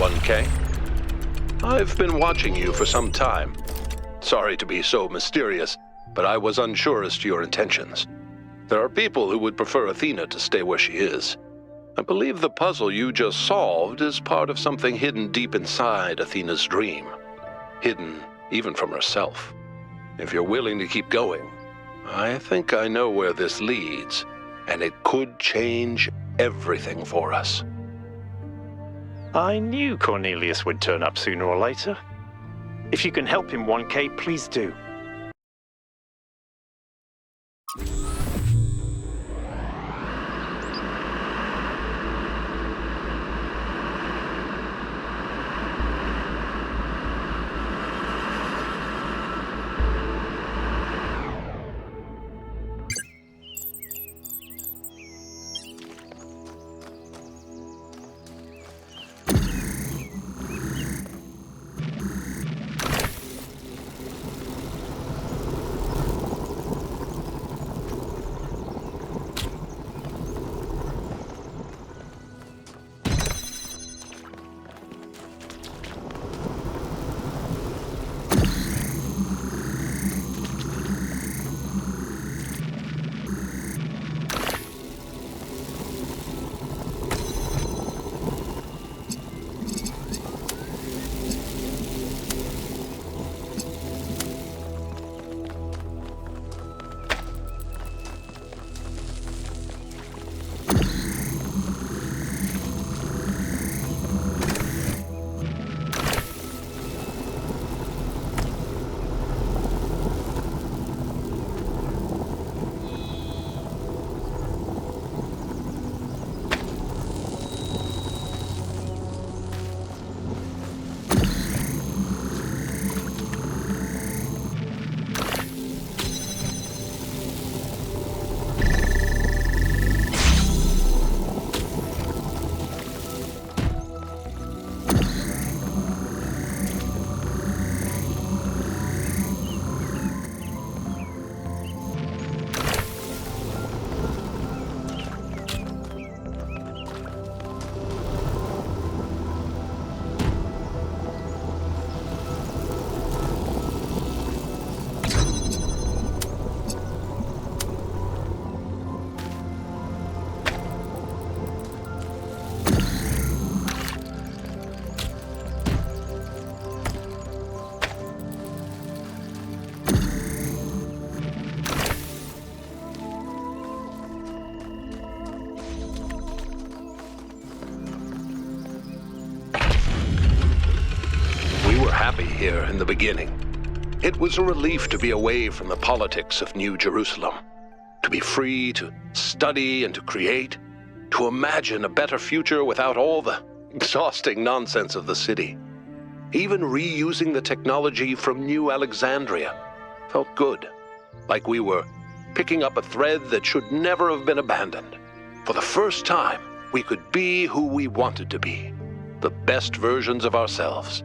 1K. I've been watching you for some time. Sorry to be so mysterious, but I was unsure as to your intentions. There are people who would prefer Athena to stay where she is. I believe the puzzle you just solved is part of something hidden deep inside Athena's dream. Hidden even from herself. If you're willing to keep going, I think I know where this leads, and it could change everything for us. I knew Cornelius would turn up sooner or later. If you can help him, 1K, please do. were happy here in the beginning. It was a relief to be away from the politics of New Jerusalem, to be free to study and to create, to imagine a better future without all the exhausting nonsense of the city. Even reusing the technology from New Alexandria felt good, like we were picking up a thread that should never have been abandoned. For the first time, we could be who we wanted to be, the best versions of ourselves.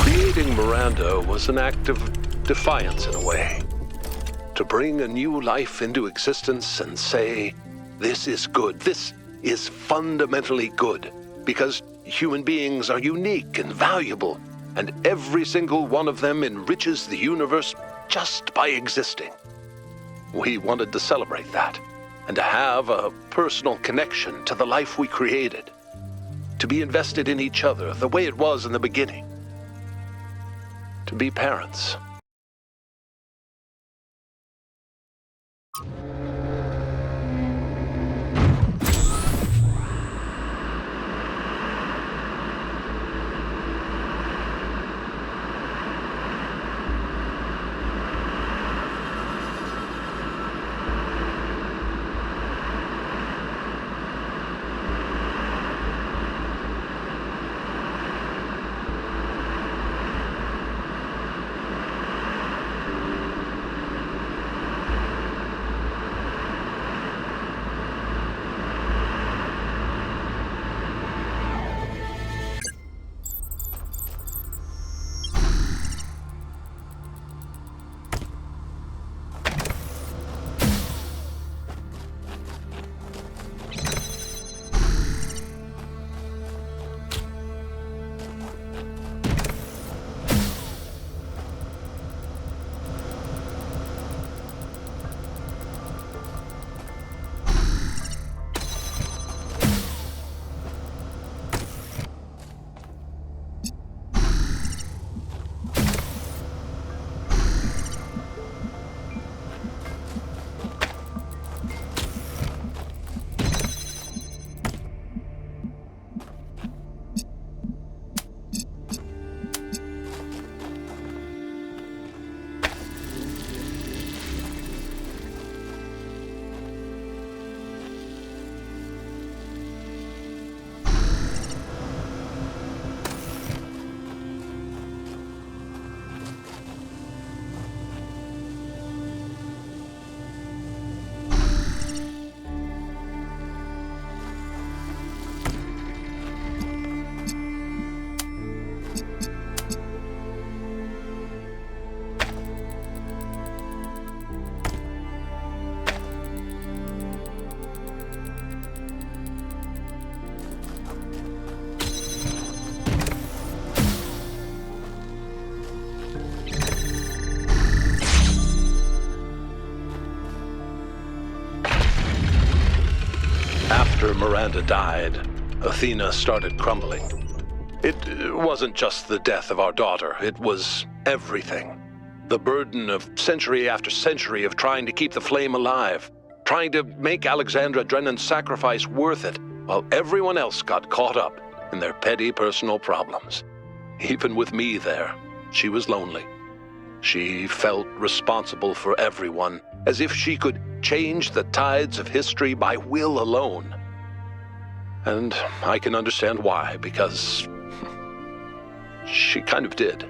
Creating Miranda was an act of defiance in a way. To bring a new life into existence and say, this is good, this is fundamentally good, because human beings are unique and valuable, and every single one of them enriches the universe just by existing. We wanted to celebrate that, and to have a personal connection to the life we created. To be invested in each other the way it was in the beginning. To be parents. Miranda died, Athena started crumbling. It wasn't just the death of our daughter, it was everything. The burden of century after century of trying to keep the flame alive, trying to make Alexandra Drennan's sacrifice worth it, while everyone else got caught up in their petty personal problems. Even with me there, she was lonely. She felt responsible for everyone, as if she could change the tides of history by will alone. And I can understand why, because she kind of did.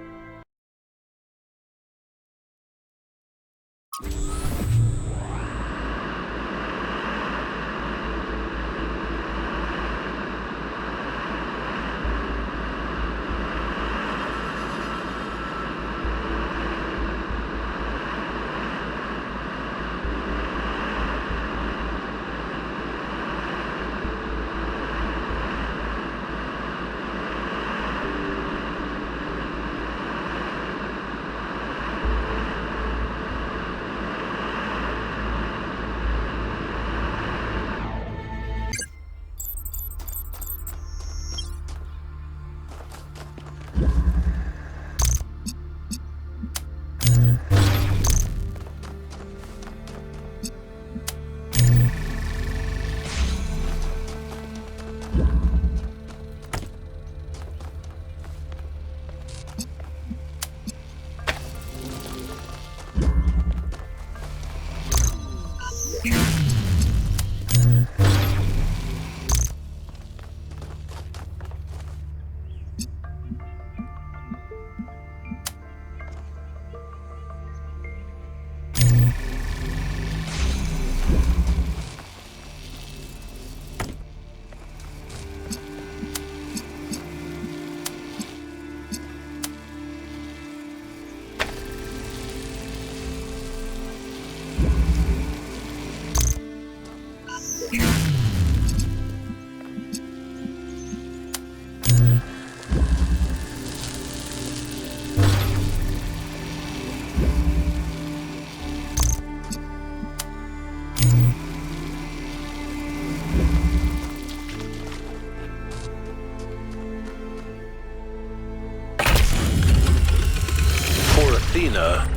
Athena,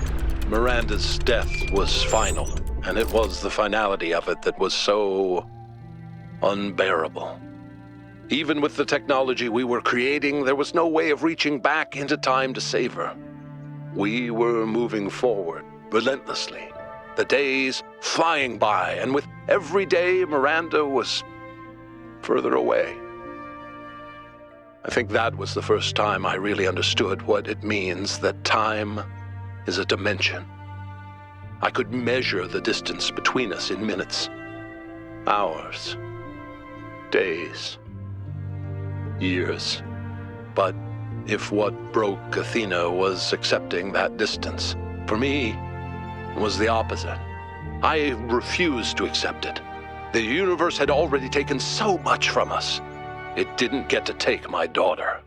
Miranda's death was final, and it was the finality of it that was so unbearable. Even with the technology we were creating, there was no way of reaching back into time to save her. We were moving forward, relentlessly, the days flying by, and with every day, Miranda was further away. I think that was the first time I really understood what it means that time is a dimension. I could measure the distance between us in minutes, hours, days, years. But if what broke Athena was accepting that distance, for me, it was the opposite. I refused to accept it. The universe had already taken so much from us. It didn't get to take my daughter.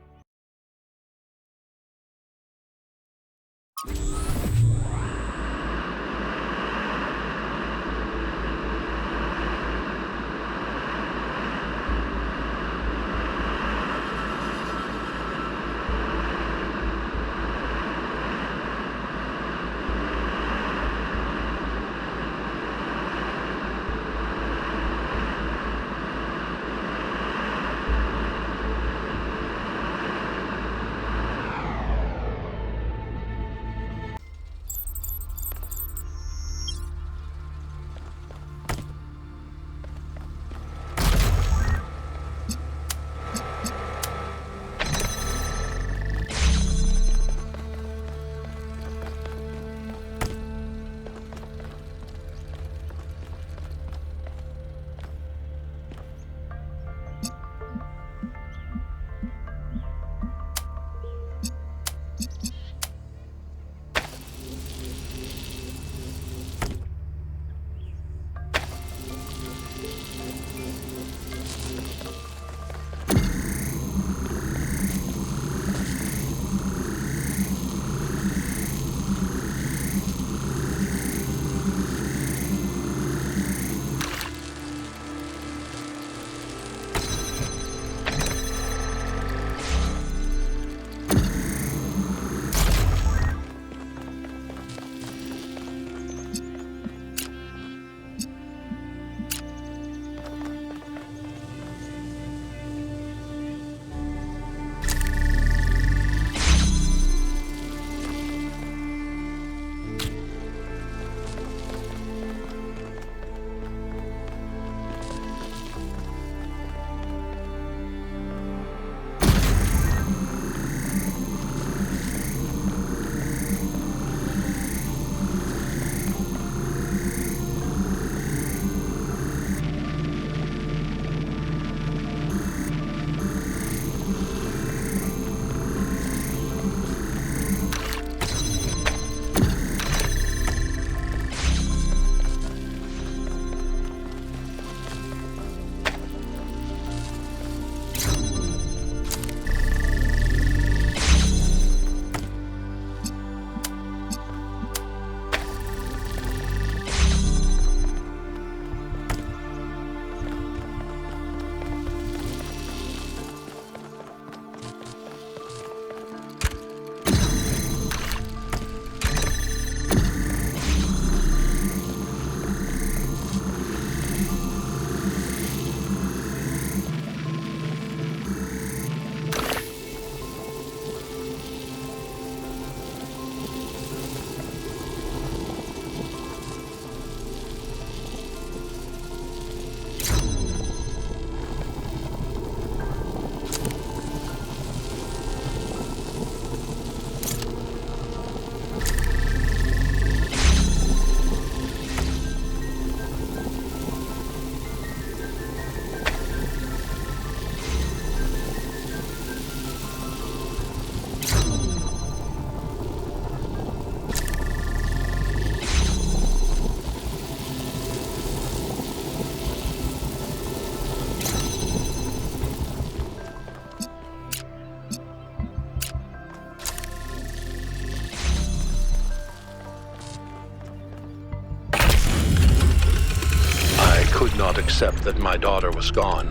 could not accept that my daughter was gone.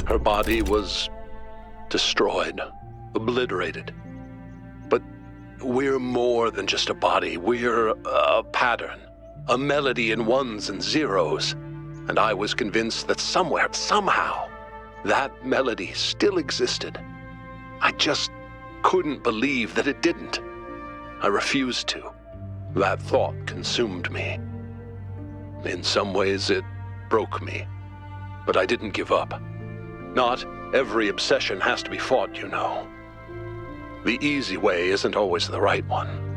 Her body was destroyed, obliterated. But we're more than just a body. We're a pattern, a melody in ones and zeros. And I was convinced that somewhere, somehow, that melody still existed. I just couldn't believe that it didn't. I refused to. That thought consumed me. In some ways, it broke me. But I didn't give up. Not every obsession has to be fought, you know. The easy way isn't always the right one.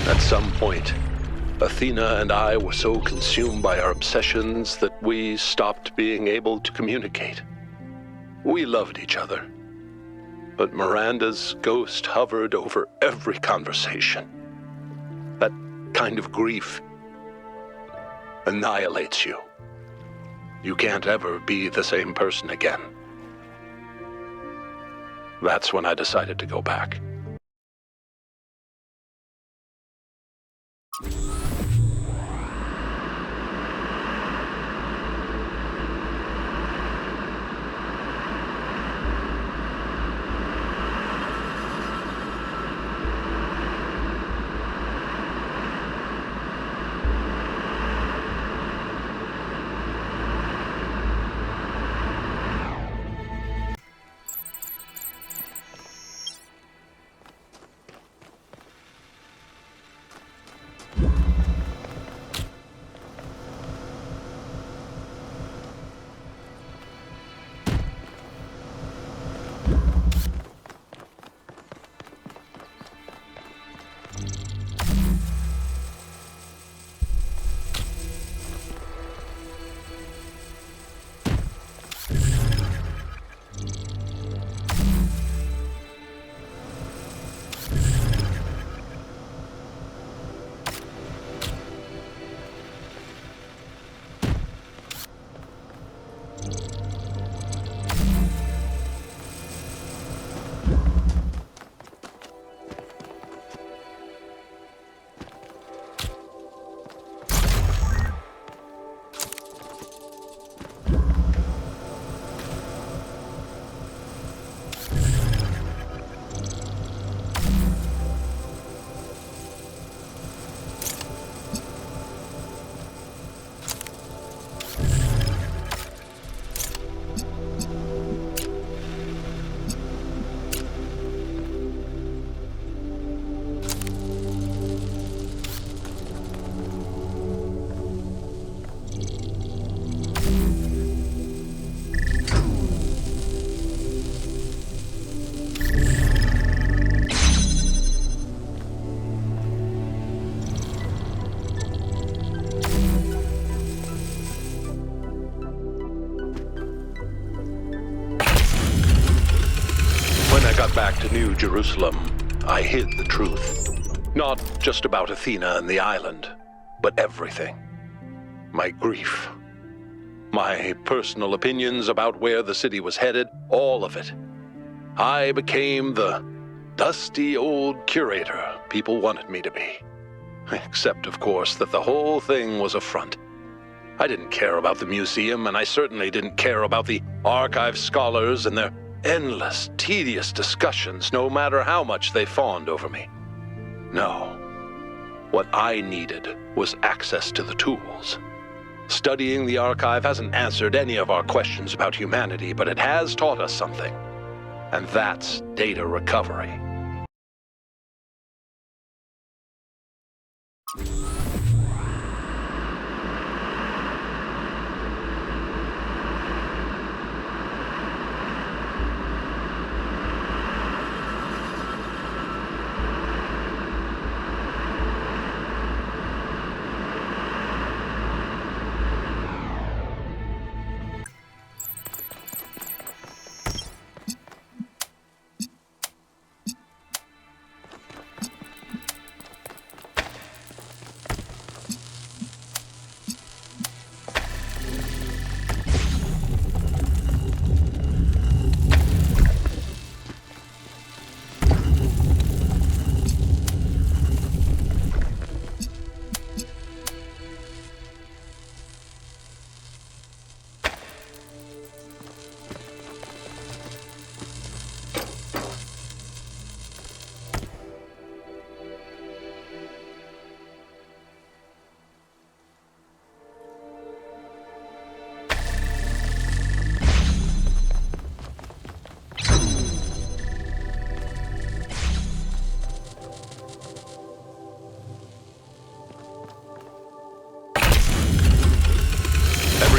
At some point, Athena and I were so consumed by our obsessions that we stopped being able to communicate. We loved each other, but Miranda's ghost hovered over every conversation. That kind of grief annihilates you. You can't ever be the same person again. That's when I decided to go back. to New Jerusalem, I hid the truth. Not just about Athena and the island, but everything. My grief. My personal opinions about where the city was headed, all of it. I became the dusty old curator people wanted me to be. Except, of course, that the whole thing was a front. I didn't care about the museum, and I certainly didn't care about the archive scholars and their endless, tedious discussions, no matter how much they fawned over me. No. What I needed was access to the tools. Studying the archive hasn't answered any of our questions about humanity, but it has taught us something. And that's data recovery.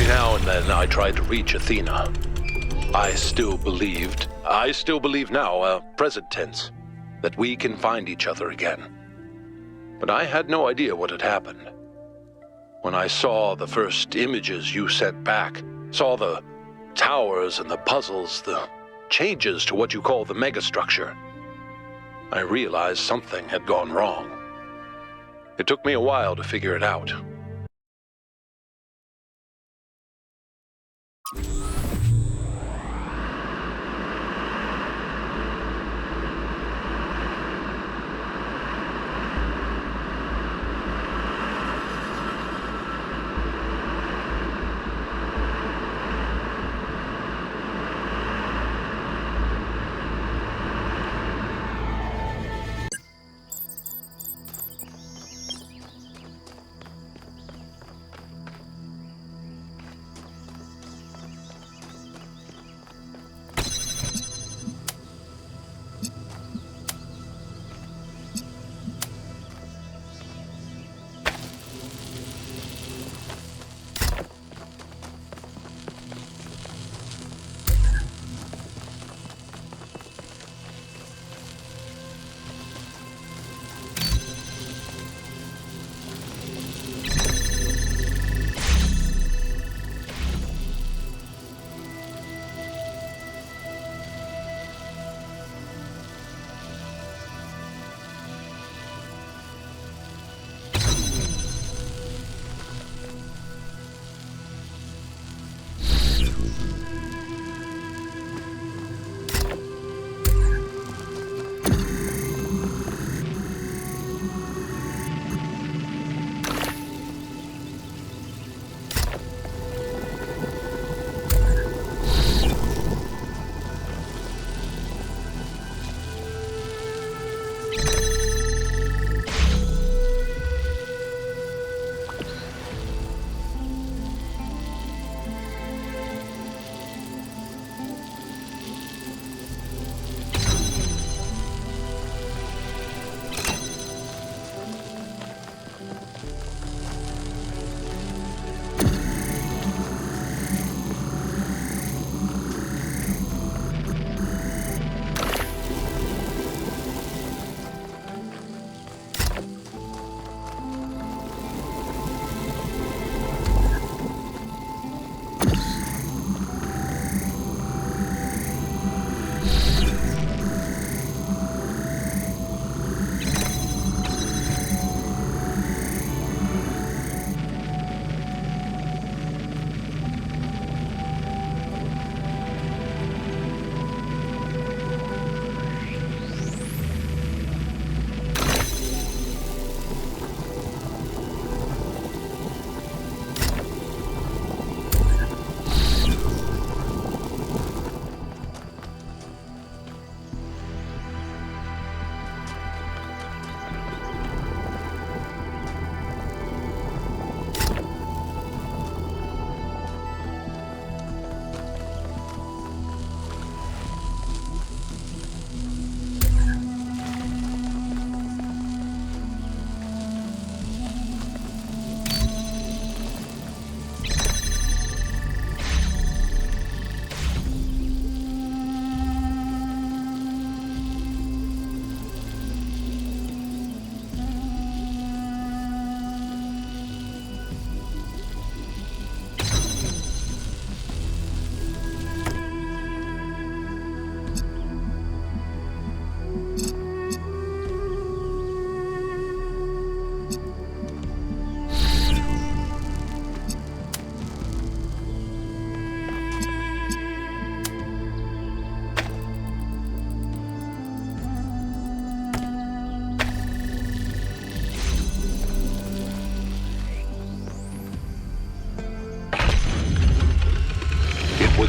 Now and then I tried to reach Athena. I still believe now, present tense, that we can find each other again. But I had no idea what had happened. When I saw the first images you sent back, saw the towers and the puzzles, the changes to what you call the megastructure, I realized something had gone wrong. It took me a while to figure it out.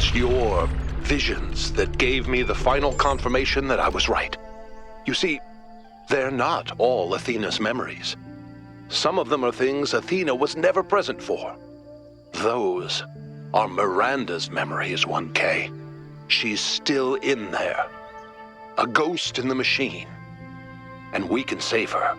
was your visions that gave me the final confirmation that I was right. You see, they're not all Athena's memories. Some of them are things Athena was never present for. Those are Miranda's memories, 1K. She's still in there. A ghost in the machine. And we can save her.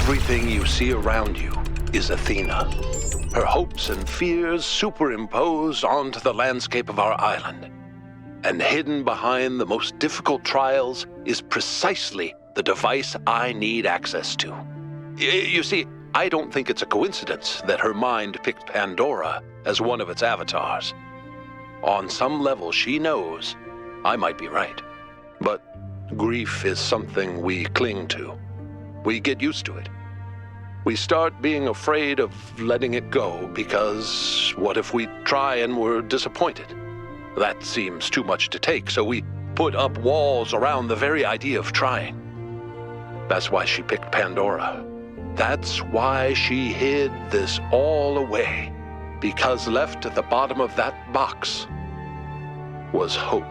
Everything you see around you is Athena. Her hopes and fears superimposed onto the landscape of our island. And hidden behind the most difficult trials is precisely the device I need access to. You see, I don't think it's a coincidence that her mind picked Pandora as one of its avatars. On some level, she knows I might be right. But grief is something we cling to. We get used to it. We start being afraid of letting it go because what if we try and we're disappointed? That seems too much to take, so we put up walls around the very idea of trying. That's why she picked Pandora. That's why she hid this all away, because left at the bottom of that box was hope.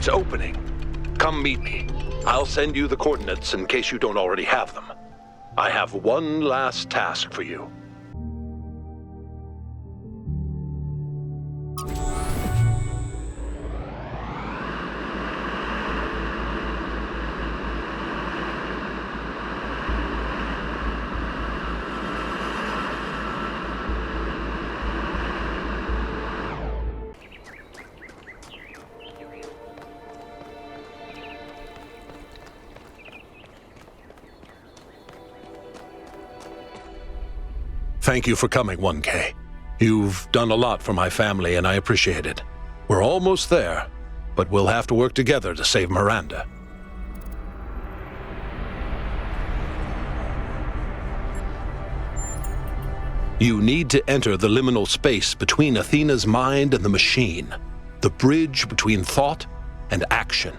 It's opening. Come meet me. I'll send you the coordinates in case you don't already have them. I have one last task for you. Thank you for coming, 1K. You've done a lot for my family, and I appreciate it. We're almost there, but we'll have to work together to save Miranda. You need to enter the liminal space between Athena's mind and the machine, the bridge between thought and action.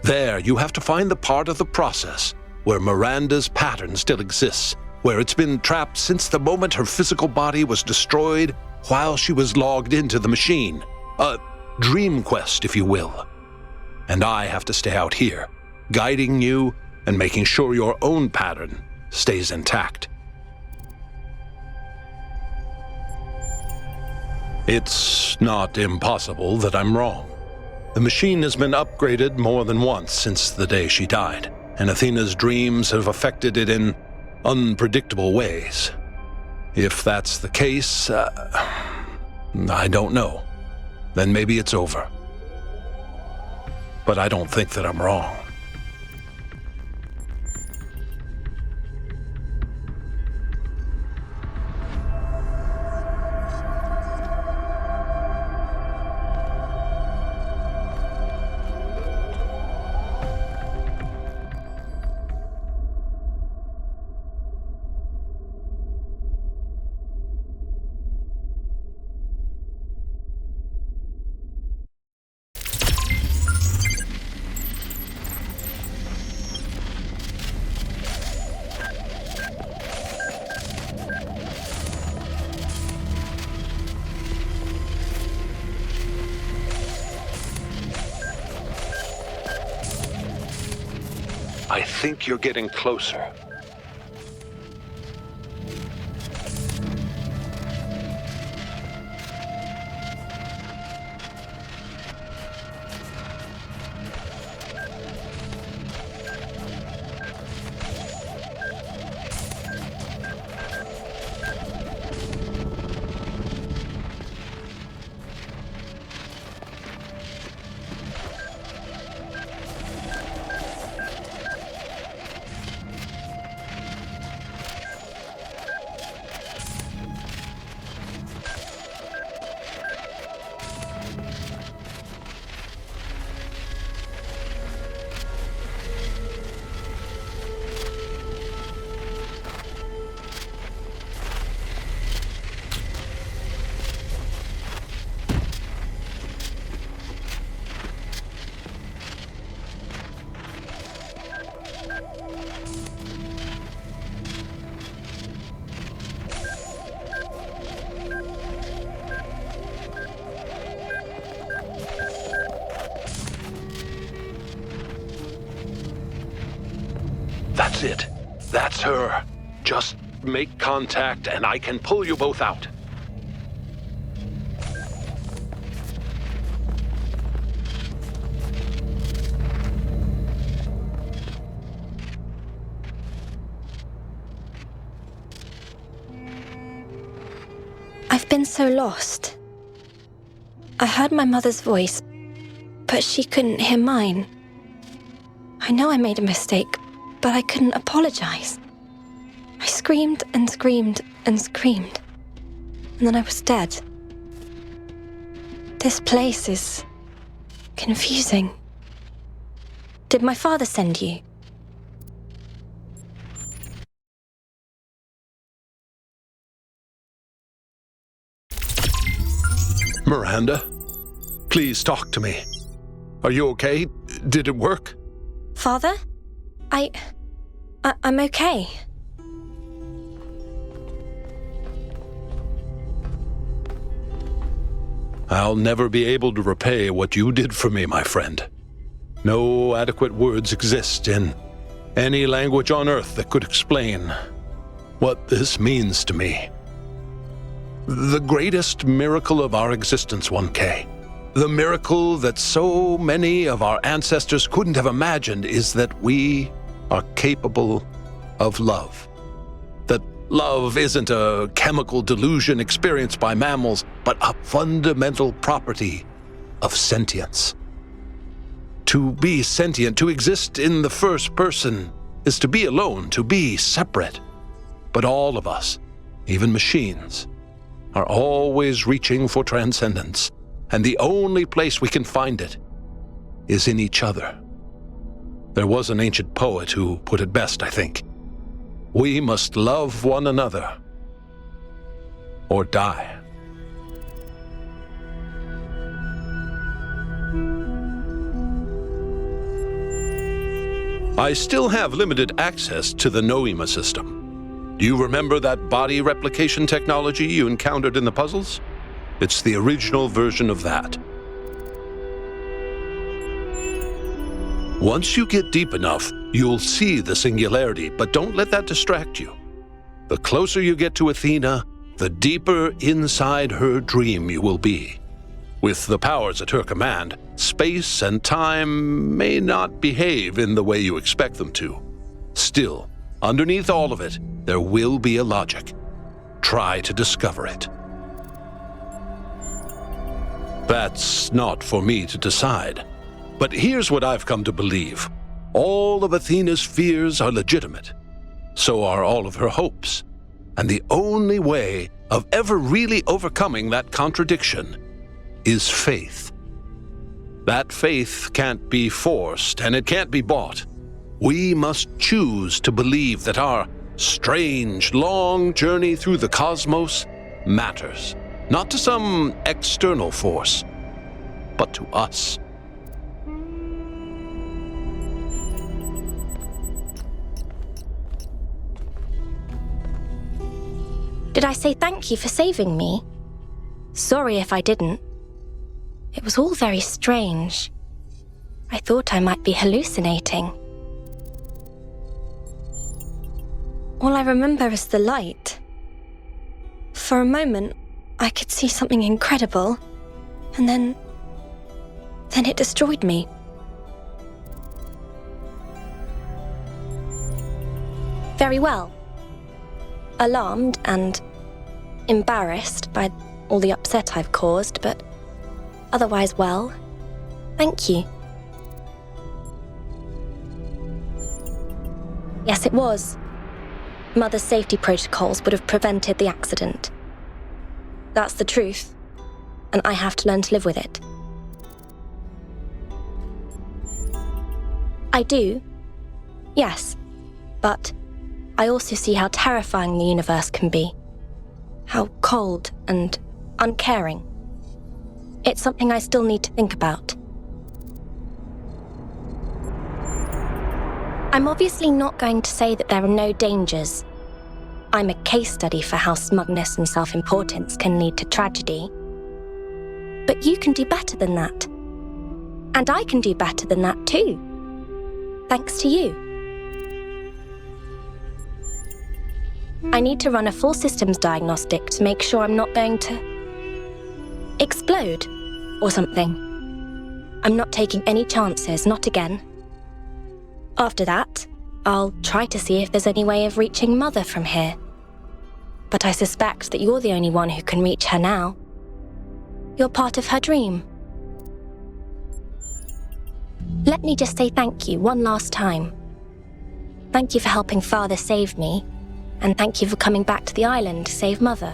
There, you have to find the part of the process where Miranda's pattern still exists, where it's been trapped since the moment her physical body was destroyed while she was logged into the machine. A dream quest, if you will. And I have to stay out here, guiding you and making sure your own pattern stays intact. It's not impossible that I'm wrong. The machine has been upgraded more than once since the day she died, and Athena's dreams have affected it in unpredictable ways. If that's the case, I don't know. Then maybe it's over. But I don't think that I'm wrong. I think you're getting closer. That's it. That's her. Just make contact and I can pull you both out. I've been so lost. I heard my mother's voice, but she couldn't hear mine. I know I made a mistake, but I couldn't apologize. I screamed and screamed and screamed, and then I was dead. This place is confusing. Did my father send you? Miranda, please talk to me. Are you okay? Did it work? Father? I'm okay. I'll never be able to repay what you did for me, my friend. No adequate words exist in any language on Earth that could explain what this means to me. The greatest miracle of our existence, 1K, the miracle that so many of our ancestors couldn't have imagined, is that we are capable of love. That love isn't a chemical delusion experienced by mammals, but a fundamental property of sentience. To be sentient, to exist in the first person, is to be alone, to be separate. But all of us, even machines, are always reaching for transcendence, and the only place we can find it is in each other. There was an ancient poet who put it best, I think. We must love one another or die. I still have limited access to the Noema system. Do you remember that body replication technology you encountered in the puzzles? It's the original version of that. Once you get deep enough, you'll see the singularity, but don't let that distract you. The closer you get to Athena, the deeper inside her dream you will be. With the powers at her command, space and time may not behave in the way you expect them to. Still, underneath all of it, there will be a logic. Try to discover it. That's not for me to decide. But here's what I've come to believe. All of Athena's fears are legitimate. So are all of her hopes. And the only way of ever really overcoming that contradiction is faith. That faith can't be forced, and it can't be bought. We must choose to believe that our strange, long journey through the cosmos matters, not to some external force, but to us. Did I say thank you for saving me? Sorry if I didn't. It was all very strange. I thought I might be hallucinating. All I remember is the light. For a moment, I could see something incredible, and then it destroyed me. Very well. Alarmed and embarrassed by all the upset I've caused, but otherwise well. Thank you. Yes, it was. Mother's safety protocols would have prevented the accident. That's the truth, and I have to learn to live with it. I do, yes, but I also see how terrifying the universe can be. How cold and uncaring. It's something I still need to think about. I'm obviously not going to say that there are no dangers. I'm a case study for how smugness and self-importance can lead to tragedy. But you can do better than that. And I can do better than that too. Thanks to you. I need to run a full systems diagnostic to make sure I'm not going to explode or something. I'm not taking any chances, not again. After that, I'll try to see if there's any way of reaching Mother from here. But I suspect that you're the only one who can reach her now. You're part of her dream. Let me just say thank you one last time. Thank you for helping Father save me, and thank you for coming back to the island to save Mother.